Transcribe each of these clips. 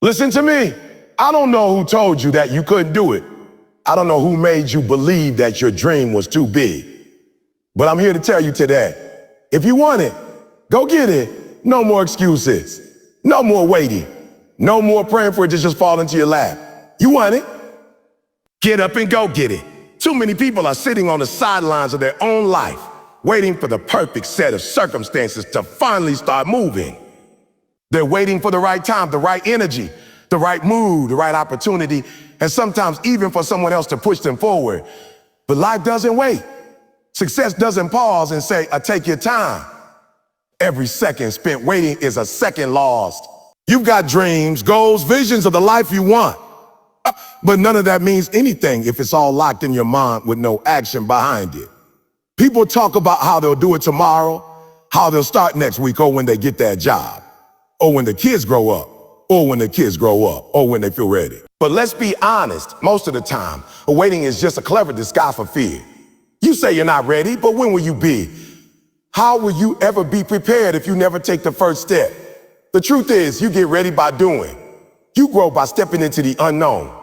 Listen to me. I don't know who told you that you couldn't do it. I don't know who made you believe that your dream was too big. But I'm here to tell you today, if you want it, go get it. No more excuses. No more waiting. No more praying for it to just fall into your lap. You want it? Get up and go get it. Too many people are sitting on the sidelines of their own life, waiting for the perfect set of circumstances to finally start moving. They're waiting for the right time, the right energy, the right mood, the right opportunity, and sometimes even for someone else to push them forward. But life doesn't wait. Success doesn't pause and say, take your time. Every second spent waiting is a second lost. You've got dreams, goals, visions of the life you want. But none of that means anything if it's all locked in your mind with no action behind it. People talk about how they'll do it tomorrow, how they'll start next week, or when they get that job, or when the kids grow up, or when the kids grow up, or when they feel ready. But let's be honest, most of the time, waiting is just a clever disguise for fear. You say you're not ready, but when will you be? How will you ever be prepared if you never take the first step? The truth is, you get ready by doing. You grow by stepping into the unknown.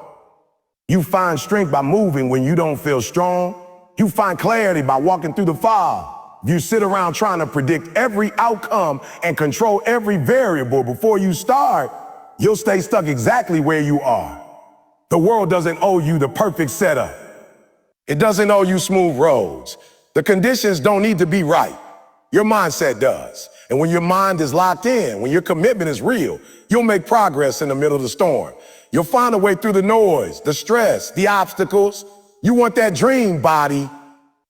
You find strength by moving when you don't feel strong. You find clarity by walking through the fog. If you sit around trying to predict every outcome and control every variable before you start, you'll stay stuck exactly where you are. The world doesn't owe you the perfect setup. It doesn't owe you smooth roads. The conditions don't need to be right. Your mindset does. And when your mind is locked in, when your commitment is real, you'll make progress in the middle of the storm. You'll find a way through the noise, the stress, the obstacles. You want that dream body.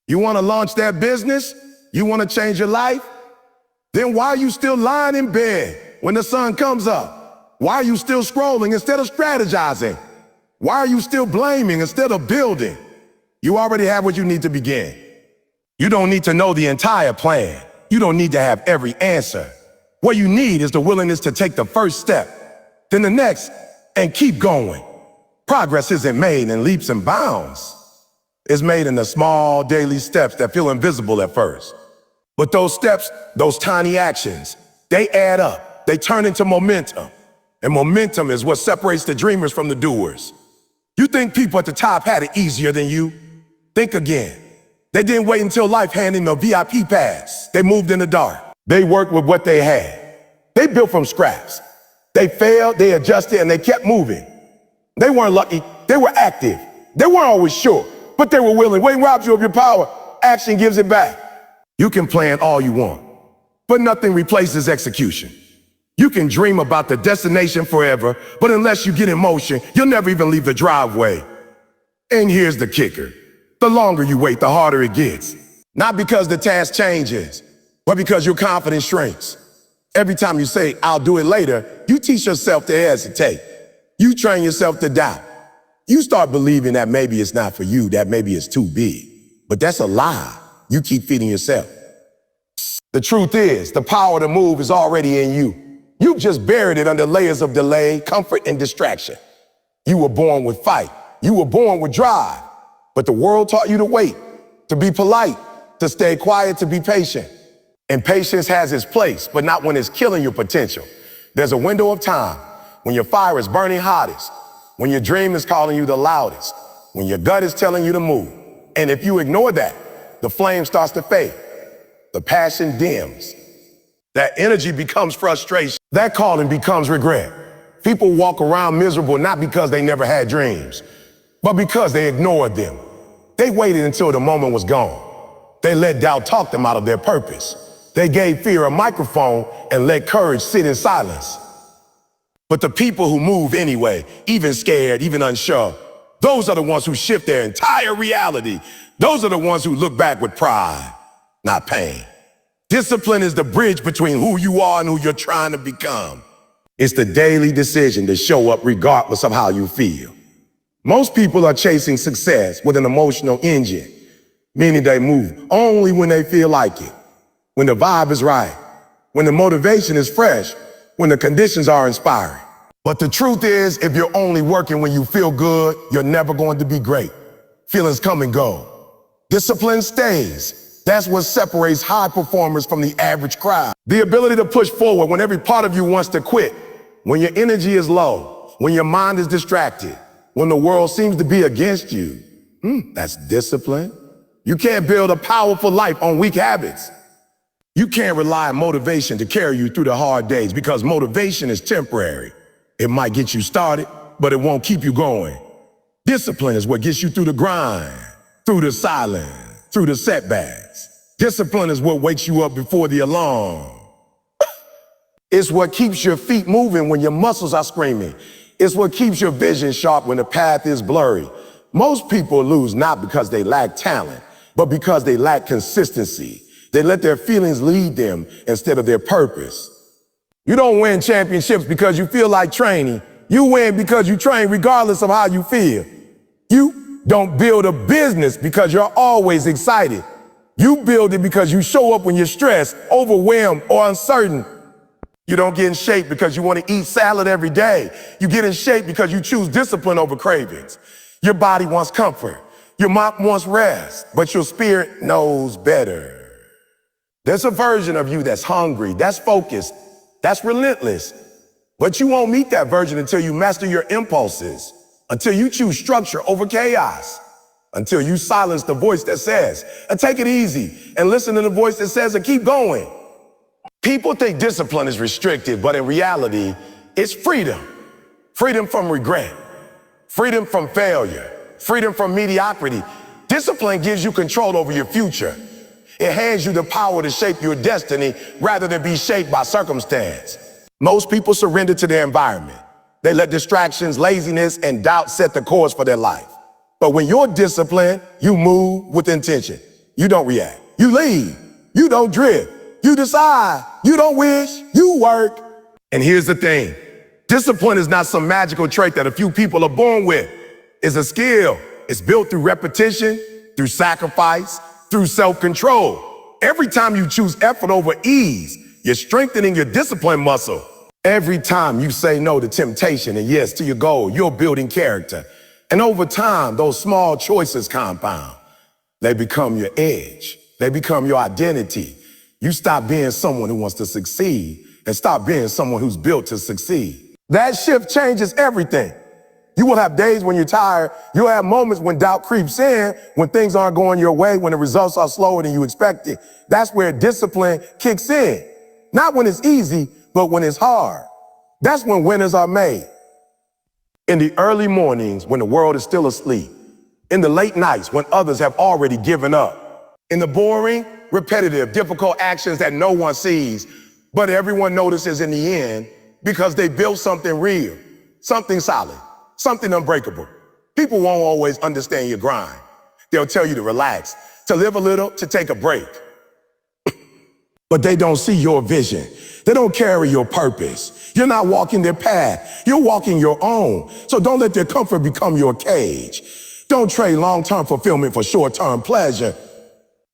You want to launch that business? You want to change your life? Then why are you still lying in bed when the sun comes up? Why are you still scrolling instead of strategizing? Why are you still blaming instead of building? You already have what you need to begin. You don't need to know the entire plan. You don't need to have every answer. What you need is the willingness to take the first step, then the next, and keep going. Progress isn't made in leaps and bounds. It's made in the small daily steps that feel invisible at first. But those steps, those tiny actions, they add up. They turn into momentum. And momentum is what separates the dreamers from the doers. You think people at the top had it easier than you? Think again. They didn't wait until life handed them a VIP pass. They moved in the dark. They worked with what they had. They built from scraps. They failed, they adjusted, and they kept moving. They weren't lucky, they were active. They weren't always sure, but they were willing. Waiting robs you of your power, action gives it back. You can plan all you want, but nothing replaces execution. You can dream about the destination forever, but unless you get in motion, you'll never even leave the driveway. And here's the kicker. The longer you wait, the harder it gets. Not because the task changes, but because your confidence shrinks. Every time you say, I'll do it later, you teach yourself to hesitate. You train yourself to doubt. You start believing that maybe it's not for you, that maybe it's too big. But that's a lie you keep feeding yourself. The truth is, the power to move is already in you. You've just buried it under layers of delay, comfort, and distraction. You were born with fight. You were born with drive. But the world taught you to wait, to be polite, to stay quiet, to be patient. And patience has its place, but not when it's killing your potential. There's a window of time when your fire is burning hottest, when your dream is calling you the loudest, when your gut is telling you to move. And if you ignore that, the flame starts to fade. The passion dims. That energy becomes frustration. That calling becomes regret. People walk around miserable not because they never had dreams, but because they ignored them. They waited until the moment was gone. They let doubt talk them out of their purpose. They gave fear a microphone and let courage sit in silence. But the people who move anyway, even scared, even unsure, those are the ones who shift their entire reality. Those are the ones who look back with pride, not pain. Discipline is the bridge between who you are and who you're trying to become. It's the daily decision to show up regardless of how you feel. Most people are chasing success with an emotional engine, meaning they move only when they feel like it, when the vibe is right, when the motivation is fresh, when the conditions are inspiring. But the truth is, if you're only working when you feel good, you're never going to be great. Feelings come and go. Discipline stays. That's what separates high performers from the average crowd. The ability to push forward when every part of you wants to quit, when your energy is low, when your mind is distracted, when the world seems to be against you. That's discipline. You can't build a powerful life on weak habits. You can't rely on motivation to carry you through the hard days because motivation is temporary. It might get you started, but it won't keep you going. Discipline is what gets you through the grind, through the silence, through the setbacks. Discipline is what wakes you up before the alarm. It's what keeps your feet moving when your muscles are screaming. It's what keeps your vision sharp when the path is blurry. Most people lose not because they lack talent, but because they lack consistency. They let their feelings lead them instead of their purpose. You don't win championships because you feel like training. You win because you train regardless of how you feel. You don't build a business because you're always excited. You build it because you show up when you're stressed, overwhelmed, or uncertain. You don't get in shape because you want to eat salad every day. You get in shape because you choose discipline over cravings. Your body wants comfort. Your mind wants rest, but your spirit knows better. There's a version of you that's hungry, that's focused, that's relentless. But you won't meet that version until you master your impulses, until you choose structure over chaos, until you silence the voice that says, take it easy, and listen to the voice that says, keep going. People think discipline is restricted, but in reality, it's freedom. Freedom from regret, freedom from failure, freedom from mediocrity. Discipline gives you control over your future. It hands you the power to shape your destiny rather than be shaped by circumstance. Most people surrender to their environment. They let distractions, laziness, and doubt set the course for their life. But when you're disciplined, you move with intention. You don't react. You lead. You don't drift. You decide. You don't wish. You work. And here's the thing. Discipline is not some magical trait that a few people are born with. It's a skill. It's built through repetition, through sacrifice, through self-control. Every time you choose effort over ease, you're strengthening your discipline muscle. Every time you say no to temptation and yes to your goal, you're building character. And over time, those small choices compound. They become your edge. They become your identity. You stop being someone who wants to succeed and start being someone who's built to succeed. That shift changes everything. You will have days when you're tired. You'll have moments when doubt creeps in, when things aren't going your way, when the results are slower than you expected. That's where discipline kicks in. Not when it's easy, but when it's hard. That's when winners are made. In the early mornings, when the world is still asleep. In the late nights, when others have already given up. In the boring, repetitive, difficult actions that no one sees, but everyone notices in the end because they built something real, something solid, something unbreakable. People won't always understand your grind. They'll tell you to relax, to live a little, to take a break. But they don't see your vision. They don't carry your purpose. You're not walking their path. You're walking your own. So don't let their comfort become your cage. Don't trade long-term fulfillment for short-term pleasure.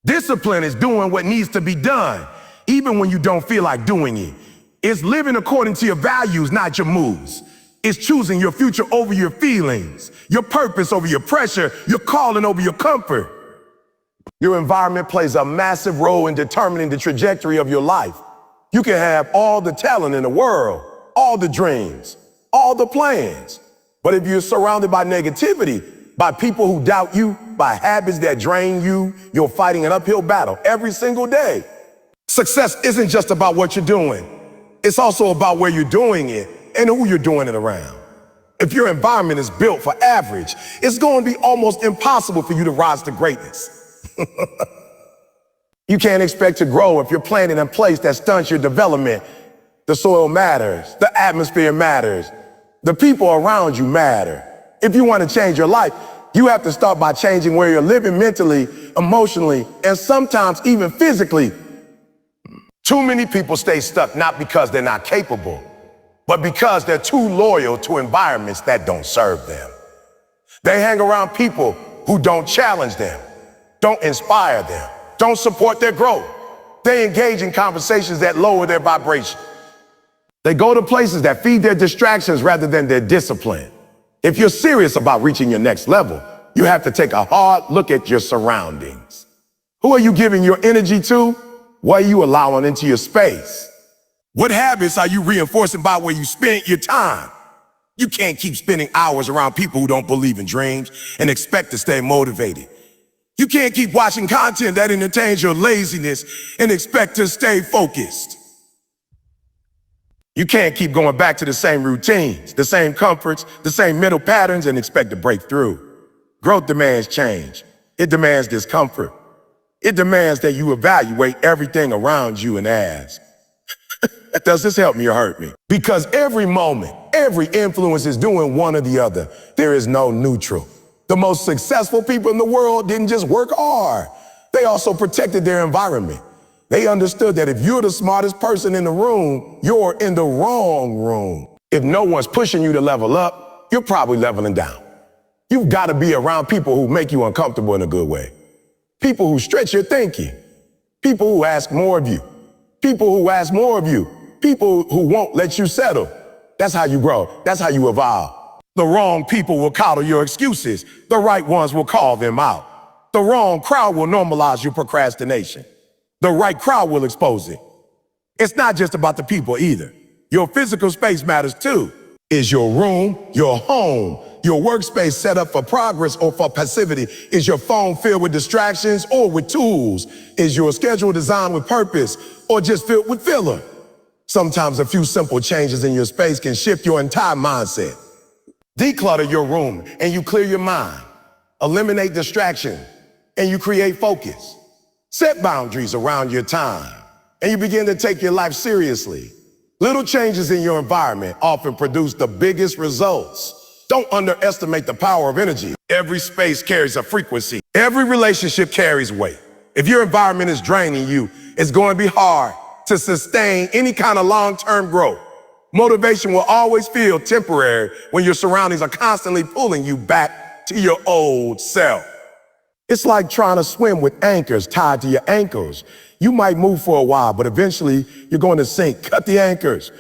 Discipline is doing what needs to be done, even when you don't feel like doing it. It's living according to your values, not your moves. It's choosing your future over your feelings, your purpose over your pressure, your calling over your comfort. Your environment plays a massive role in determining the trajectory of your life. You can have all the talent in the world, all the dreams, all the plans. But if you're surrounded by negativity, by people who doubt you, by habits that drain you, you're fighting an uphill battle every single day. Success isn't just about what you're doing. It's also about where you're doing it and who you're doing it around. If your environment is built for average, it's going to be almost impossible for you to rise to greatness. You can't expect to grow if you're planted in a place that stunts your development. The soil matters. The atmosphere matters. The people around you matter. If you want to change your life, you have to start by changing where you're living mentally, emotionally, and sometimes even physically. Too many people stay stuck not because they're not capable, but because they're too loyal to environments that don't serve them. They hang around people who don't challenge them, don't inspire them, don't support their growth. They engage in conversations that lower their vibration. They go to places that feed their distractions rather than their discipline. If you're serious about reaching your next level, you have to take a hard look at your surroundings. Who are you giving your energy to? What are you allowing into your space? What habits are you reinforcing by where you spend your time? You can't keep spending hours around people who don't believe in dreams and expect to stay motivated. You can't keep watching content that entertains your laziness and expect to stay focused. You can't keep going back to the same routines, the same comforts, the same mental patterns and expect to break through. Growth demands change. It demands discomfort. It demands that you evaluate everything around you and ask, does this help me or hurt me? Because every moment, every influence is doing one or the other. There is no neutral. The most successful people in the world didn't just work hard. They also protected their environment. They understood that if you're the smartest person in the room, you're in the wrong room. If no one's pushing you to level up, you're probably leveling down. You've got to be around people who make you uncomfortable in a good way. People who stretch your thinking. People who ask more of you. People who ask more of you. People who won't let you settle. That's how you grow. That's how you evolve. The wrong people will coddle your excuses. The right ones will call them out. The wrong crowd will normalize your procrastination. The right crowd will expose it. It's not just about the people either. Your physical space matters too. Is your room, your home, your workspace set up for progress or for passivity? Is your phone filled with distractions or with tools? Is your schedule designed with purpose or just filled with filler? Sometimes a few simple changes in your space can shift your entire mindset. Declutter your room and you clear your mind. Eliminate distraction and you create focus. Set boundaries around your time and you begin to take your life seriously. Little changes in your environment often produce the biggest results. Don't underestimate the power of energy. Every space carries a frequency. Every relationship carries weight. If your environment is draining you, it's going to be hard to sustain any kind of long-term growth. Motivation will always feel temporary when your surroundings are constantly pulling you back to your old self. It's like trying to swim with anchors tied to your ankles. You might move for a while, but eventually you're going to sink. Cut the anchors.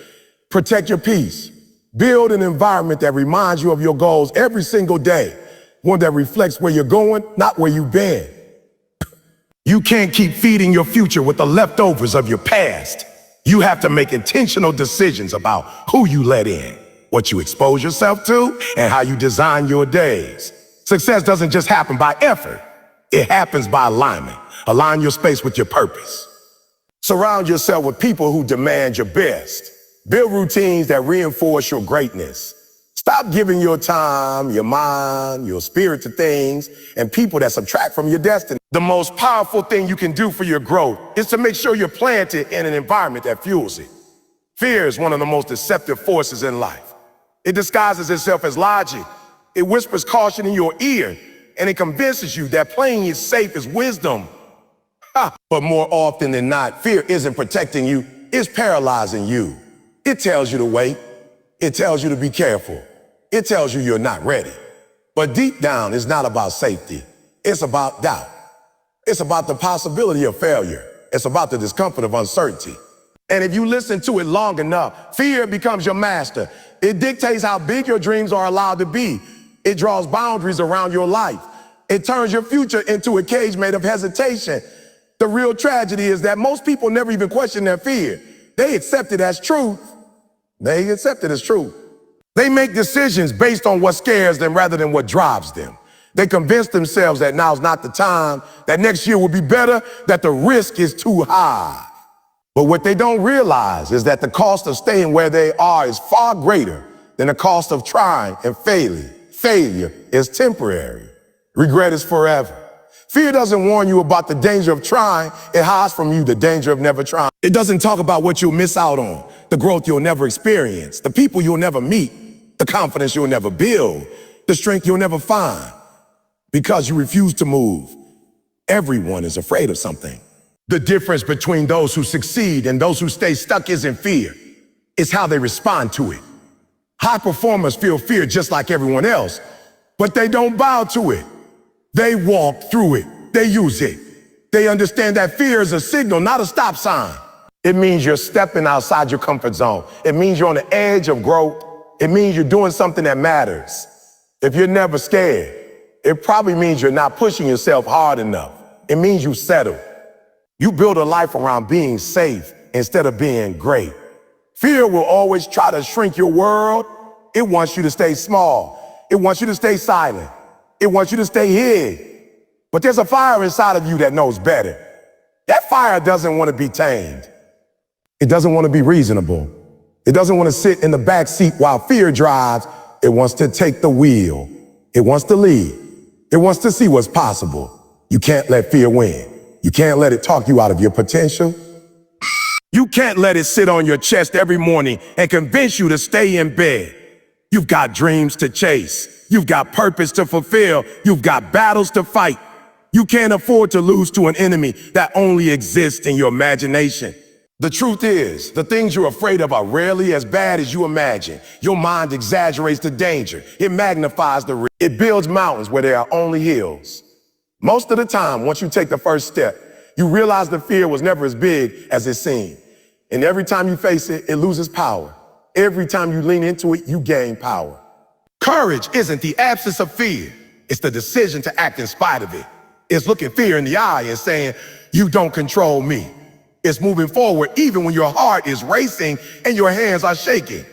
Protect your peace. Build an environment that reminds you of your goals every single day. One that reflects where you're going, not where you've been. You can't keep feeding your future with the leftovers of your past. You have to make intentional decisions about who you let in, what you expose yourself to, and how you design your days. Success doesn't just happen by effort. It happens by alignment. Align your space with your purpose. Surround yourself with people who demand your best. Build routines that reinforce your greatness. Stop giving your time, your mind, your spirit to things and people that subtract from your destiny. The most powerful thing you can do for your growth is to make sure you're planted in an environment that fuels it. Fear is one of the most deceptive forces in life. It disguises itself as logic. It whispers caution in your ear, and it convinces you that playing it safe is wisdom. But more often than not, fear isn't protecting you, it's paralyzing you. It tells you to wait. It tells you to be careful. It tells you you're not ready. But deep down, it's not about safety. It's about doubt. It's about the possibility of failure. It's about the discomfort of uncertainty. And if you listen to it long enough, fear becomes your master. It dictates how big your dreams are allowed to be. It draws boundaries around your life. It turns your future into a cage made of hesitation. The real tragedy is that most people never even question their fear. They accept it as truth. They accept it as truth. They make decisions based on what scares them rather than what drives them. They convince themselves that now's not the time, that next year will be better, that the risk is too high. But what they don't realize is that the cost of staying where they are is far greater than the cost of trying and failing. Failure is temporary. Regret is forever. Fear doesn't warn you about the danger of trying. It hides from you the danger of never trying. It doesn't talk about what you'll miss out on, the growth you'll never experience, the people you'll never meet, the confidence you'll never build, the strength you'll never find. Because you refuse to move, everyone is afraid of something. The difference between those who succeed and those who stay stuck isn't fear. It's how they respond to it. High performers feel fear just like everyone else, but they don't bow to it. They walk through it. They use it. They understand that fear is a signal, not a stop sign. It means you're stepping outside your comfort zone. It means you're on the edge of growth. It means you're doing something that matters. If you're never scared, it probably means you're not pushing yourself hard enough. It means you settle. You build a life around being safe instead of being great. Fear will always try to shrink your world. It wants you to stay small. It wants you to stay silent. It wants you to stay hid. But there's a fire inside of you that knows better. That fire doesn't want to be tamed. It doesn't want to be reasonable. It doesn't want to sit in the back seat while fear drives. It wants to take the wheel. It wants to lead. It wants to see what's possible. You can't let fear win. You can't let it talk you out of your potential. You can't let it sit on your chest every morning and convince you to stay in bed. You've got dreams to chase. You've got purpose to fulfill. You've got battles to fight. You can't afford to lose to an enemy that only exists in your imagination. The truth is, the things you're afraid of are rarely as bad as you imagine. Your mind exaggerates the danger. It magnifies the risk. It builds mountains where there are only hills. Most of the time, once you take the first step, you realize the fear was never as big as it seemed. And every time you face it, it loses power. Every time you lean into it, you gain power. Courage isn't the absence of fear. It's the decision to act in spite of it. It's looking fear in the eye and saying, you don't control me. It's moving forward even when your heart is racing and your hands are shaking.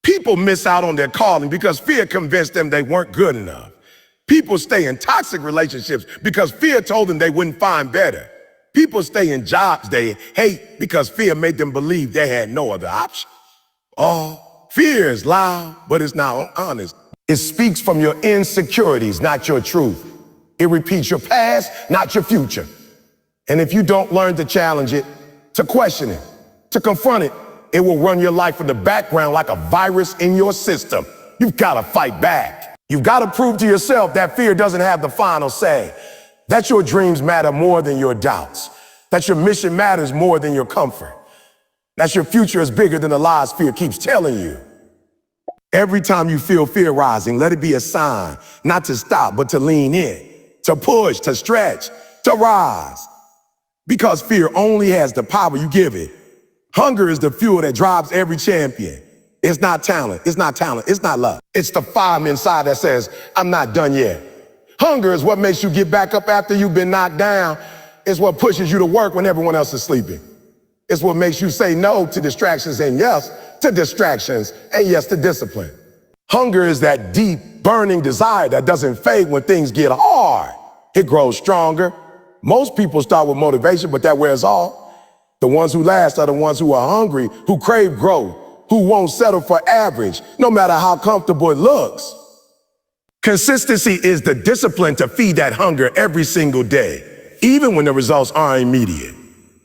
People miss out on their calling because fear convinced them they weren't good enough. People stay in toxic relationships because fear told them they wouldn't find better. People stay in jobs they hate because fear made them believe they had no other option. Oh, fear is loud, but it's not honest. It speaks from your insecurities, not your truth. It repeats your past, not your future. And if you don't learn to challenge it, to question it, to confront it, it will run your life in the background like a virus in your system. You've got to fight back. You've got to prove to yourself that fear doesn't have the final say, that your dreams matter more than your doubts, that your mission matters more than your comfort, that your future is bigger than the lies fear keeps telling you. Every time you feel fear rising, let it be a sign not to stop, but to lean in, to push, to stretch, to rise. Because fear only has the power you give it. Hunger is the fuel that drives every champion. It's not talent. It's not talent. It's not luck. It's the fire inside that says, I'm not done yet. Hunger is what makes you get back up after you've been knocked down. It's what pushes you to work when everyone else is sleeping. It's what makes you say no to distractions and yes to distractions and yes to discipline. Hunger is that deep, burning desire that doesn't fade when things get hard. It grows stronger. Most people start with motivation, but that wears off. The ones who last are the ones who are hungry, who crave growth, who won't settle for average, no matter how comfortable it looks. Consistency is the discipline to feed that hunger every single day, even when the results aren't immediate.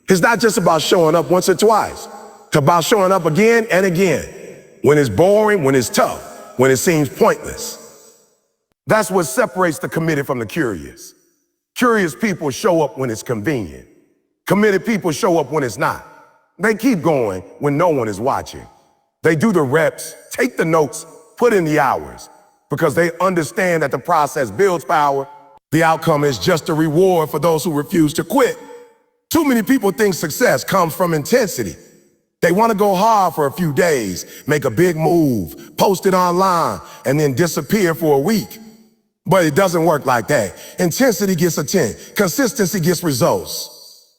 It's not just about showing up once or twice. It's about showing up again and again, when it's boring, when it's tough, when it seems pointless. That's what separates the committed from the curious. Curious people show up when it's convenient. Committed people show up when it's not. They keep going when no one is watching. They do the reps, take the notes, put in the hours, because they understand that the process builds power. The outcome is just a reward for those who refuse to quit. Too many people think success comes from intensity. They want to go hard for a few days, make a big move, post it online, and then disappear for a week. But it doesn't work like that. Intensity gets attention. Consistency gets results.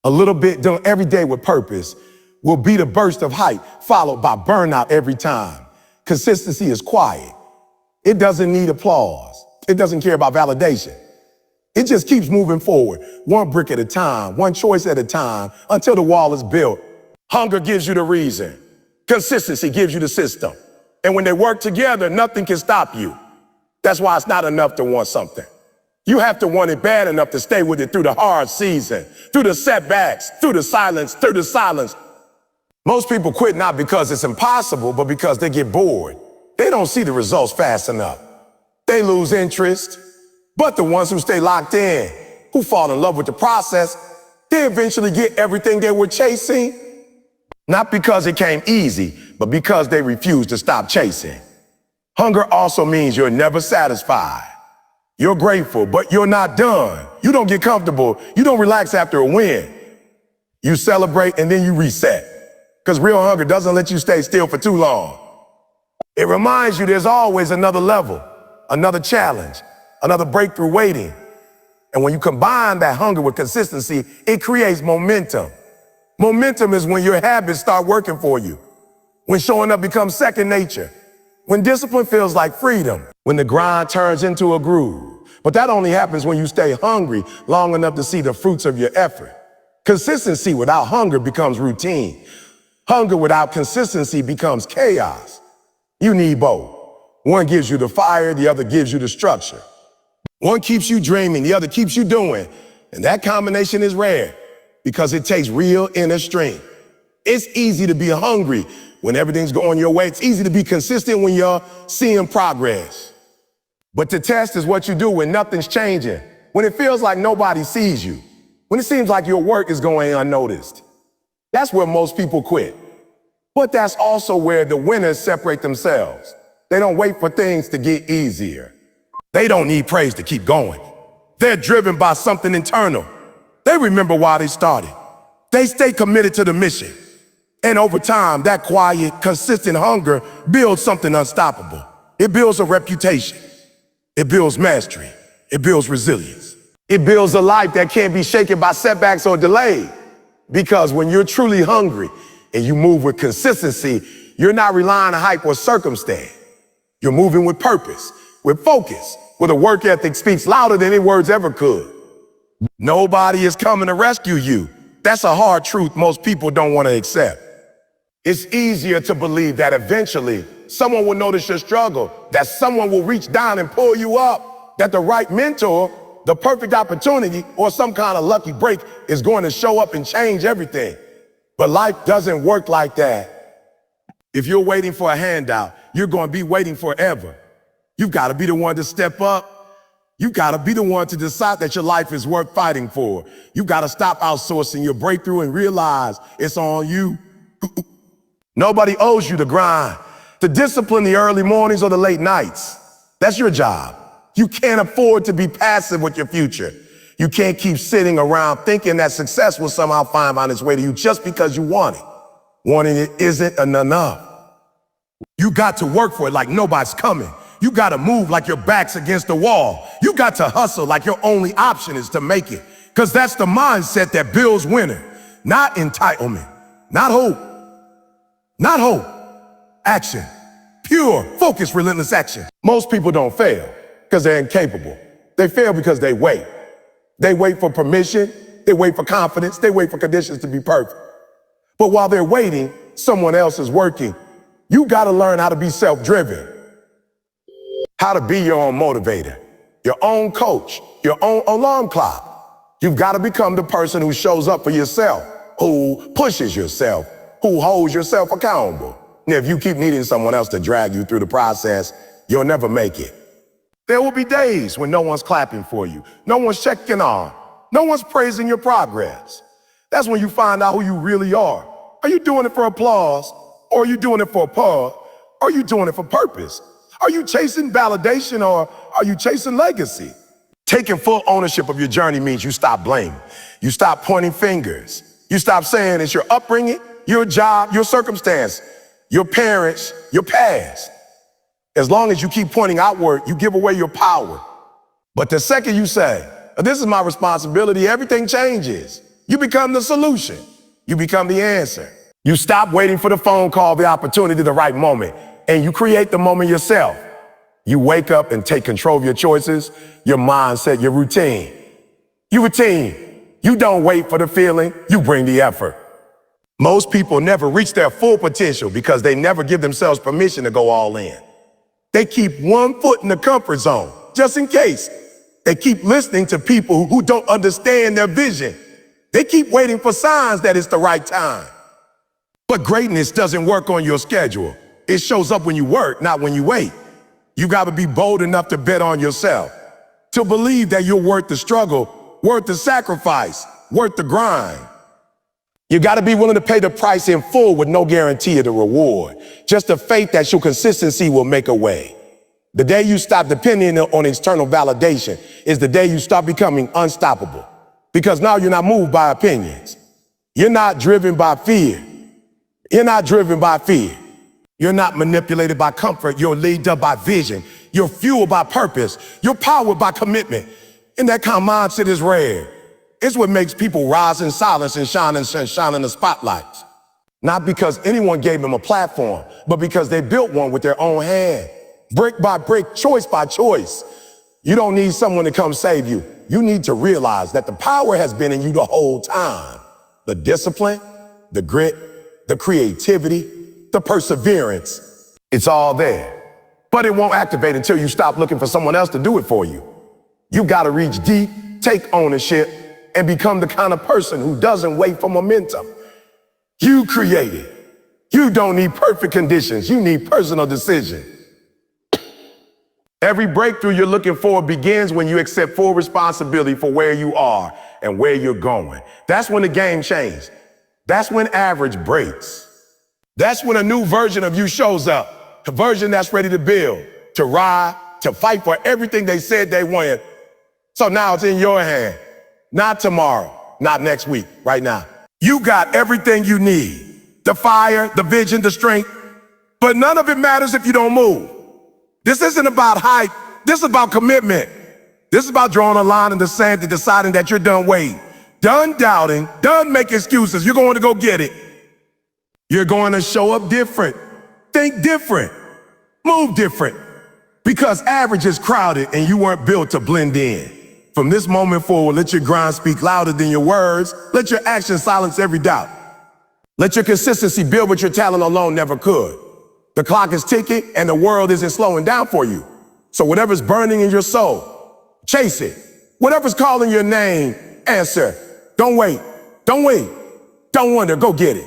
A little bit done every day with purpose will beat a burst of hype, followed by burnout every time. Consistency is quiet. It doesn't need applause. It doesn't care about validation. It just keeps moving forward, one brick at a time, one choice at a time, until the wall is built. Hunger gives you the reason. Consistency gives you the system. And when they work together, nothing can stop you. That's why it's not enough to want something. You have to want it bad enough to stay with it through the hard season, through the setbacks, through the silence. Most people quit not because it's impossible, but because they get bored. They don't see the results fast enough. They lose interest. But the ones who stay locked in, who fall in love with the process, they eventually get everything they were chasing. Not because it came easy, but because they refused to stop chasing. Hunger also means you're never satisfied. You're grateful, but you're not done. You don't get comfortable. You don't relax after a win. You celebrate and then you reset. Because real hunger doesn't let you stay still for too long. It reminds you there's always another level, another challenge, another breakthrough waiting. And when you combine that hunger with consistency, it creates momentum. Momentum is when your habits start working for you, when showing up becomes second nature, When discipline feels like freedom, when the grind turns into a groove. But that only happens when you stay hungry long enough to see the fruits of your effort. Consistency without hunger becomes routine. Hunger without consistency becomes chaos. You need both. One gives you the fire, the other gives you the structure. One keeps you dreaming, the other keeps you doing. And that combination is rare because it takes real inner strength. It's easy to be hungry when everything's going your way. It's easy to be consistent when you're seeing progress. But the test is what you do when nothing's changing, when it feels like nobody sees you, when it seems like your work is going unnoticed. That's where most people quit. But that's also where the winners separate themselves. They don't wait for things to get easier. They don't need praise to keep going. They're driven by something internal. They remember why they started. They stay committed to the mission. And over time, that quiet, consistent hunger builds something unstoppable. It builds a reputation. It builds mastery. It builds resilience. It builds a life that can't be shaken by setbacks or delay. Because when you're truly hungry and you move with consistency, you're not relying on hype or circumstance. You're moving with purpose, with focus, with a work ethic speaks louder than any words ever could. Nobody is coming to rescue you. That's a hard truth most people don't want to accept. It's easier to believe that eventually someone will notice your struggle, that someone will reach down and pull you up, that the right mentor, the perfect opportunity, or some kind of lucky break is going to show up and change everything. But life doesn't work like that. If you're waiting for a handout, you're going to be waiting forever. You've got to be the one to step up. You've got to be the one to decide that your life is worth fighting for. You've got to stop outsourcing your breakthrough and realize it's on you. Nobody owes you the grind, the discipline, the early mornings or the late nights. That's your job. You can't afford to be passive with your future. You can't keep sitting around thinking that success will somehow find its way to you just because you want it. Wanting it isn't enough. You got to work for it like nobody's coming. You got to move like your back's against the wall. You got to hustle like your only option is to make it. Because that's the mindset that builds winner. Not entitlement, not hope. Not hope, action, pure, focused, relentless action. Most people don't fail because they're incapable. They fail because they wait. They wait for permission, they wait for confidence, they wait for conditions to be perfect. But while they're waiting, someone else is working. You gotta learn how to be self-driven, how to be your own motivator, your own coach, your own alarm clock. You've gotta become the person who shows up for yourself, who pushes yourself, who holds yourself accountable. And if you keep needing someone else to drag you through the process, you'll never make it. There will be days when no one's clapping for you, no one's checking on, no one's praising your progress. That's when you find out who you really are. Are you doing it for applause? Or are you doing it for a pause? Are you doing it for purpose? Are you chasing validation or are you chasing legacy? Taking full ownership of your journey means you stop blaming. You stop pointing fingers. You stop saying it's your upbringing, your job, your circumstance, your parents, your past. As long as you keep pointing outward, you give away your power. But the second you say, this is my responsibility, everything changes. You become the solution. You become the answer. You stop waiting for the phone call, the opportunity, the right moment, and you create the moment yourself. You wake up and take control of your choices, your mindset, your routine. Your routine. You don't wait for the feeling, you bring the effort. Most people never reach their full potential because they never give themselves permission to go all in. They keep one foot in the comfort zone, just in case. They keep listening to people who don't understand their vision. They keep waiting for signs that it's the right time. But greatness doesn't work on your schedule. It shows up when you work, not when you wait. You gotta be bold enough to bet on yourself, to believe that you're worth the struggle, worth the sacrifice, worth the grind. You gotta be willing to pay the price in full with no guarantee of the reward. Just the faith that your consistency will make a way. The day you stop depending on external validation is the day you stop becoming unstoppable. Because now you're not moved by opinions. You're not driven by fear. You're not driven by fear. You're not manipulated by comfort. You're led up by vision. You're fueled by purpose. You're powered by commitment. And that kind of mindset is rare. It's what makes people rise in silence and shine in the spotlights. Not because anyone gave them a platform, but because they built one with their own hand. Brick by brick, choice by choice. You don't need someone to come save you. You need to realize that the power has been in you the whole time. The discipline, the grit, the creativity, the perseverance. It's all there. But it won't activate until you stop looking for someone else to do it for you. You gotta reach deep, take ownership, and become the kind of person who doesn't wait for momentum. You create it. You don't need perfect conditions. You need personal decision. Every breakthrough you're looking for begins when you accept full responsibility for where you are and where you're going. That's when the game changes. That's when average breaks. That's when a new version of you shows up, a version that's ready to build, to ride, to fight for everything they said they wanted. So now it's in your hand. Not tomorrow, not next week, right now. You got everything you need. The fire, the vision, the strength. But none of it matters if you don't move. This isn't about hype. This is about commitment. This is about drawing a line in the sand and deciding that you're done waiting, done doubting, done making excuses. You're going to go get it. You're going to show up different, think different, move different. Because average is crowded and you weren't built to blend in. From this moment forward, let your grind speak louder than your words. Let your actions silence every doubt. Let your consistency build what your talent alone never could. The clock is ticking and the world isn't slowing down for you. So whatever's burning in your soul, chase it. Whatever's calling your name, answer. Don't wait. Don't wait. Don't wonder. Go get it.